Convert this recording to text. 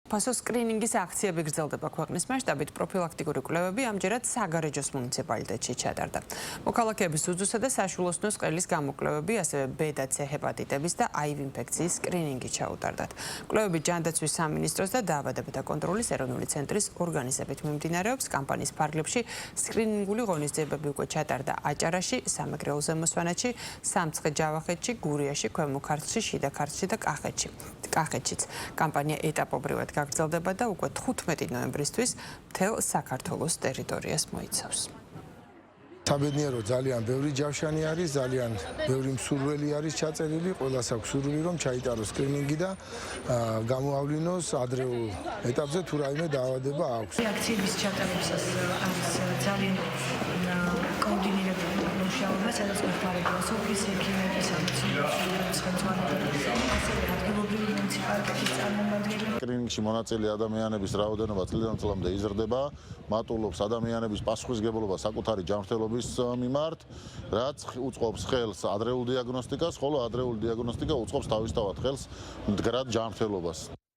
ფასო სკრინინგის აქციები გრძელდება ქვეყნის მასშტაბით. პროფილაქტიკური კვლევები ამჯერად საგარეჯოს მუნიციპალიტეტში ჩატარდა. მოქალაქეების უძუსა და საშვილოსნოს ყელის გამოკვლევები, ასევე B და C ჰეპატიტების და HIV ინფექციის სკრინინგი ჩაუტარდათ. კვლევები ჯანდაცვის სამინისტროს და დაავადებათა კონტროლის ეროვნული ცენტრის ორგანიზებით მიმდინარეობს. კამპანიის ფარგლებში სკრინინგული ღონისძიებები უკვე ჩატარდა აჭარაში, სამეგრელო ზემოსვანეთში, სამცხე-ჯავახეთში, გურიაში, ქვემო ქართლში, შიდა ქართლში და კახეთშიც. კამპანია ეტაპობრივად გაგრძელდება და უკვე 15 ნოემბრისთვის მთელ საქართველოს ტერიტორიას მოიცავს. საბედნიერო ძალიან ბევრი ჯავშანი არის, ძალიან ბევრი მსურველი არის ჩაწერილი, ყველას აქვს სურვილი რომ ჩაიტაროს სკრინინგი და გამოავლინოს ადრეულ ეტაპზე თუ რაიმე დაავადება აქვს. აქციების ჩატარებისას არის ძალიან კოორდინირებული მუშაობა, სადაც გვეხმარება სოფლის ექიმები, სამეცნიერო ხელმძღვანელები, ასევე ადგილობრივი მუნიციპალიტეტის წარმომადგენლები. სკრინინგში მონაწილე ადამიანების რაოდენობა წლიდან წლამდე იზრდება, მატულობს ადამიანების პასუხისგებლობა საკუთარი ჯანმრთელობის მიმართ, რაც უწყობს ხელს ადრეულ დიაგნოსტიკას, ხოლო ადრეული დიაგნოსტიკა უწყობს თავისთავად ხელს მდგრად ჯანმრთელობას.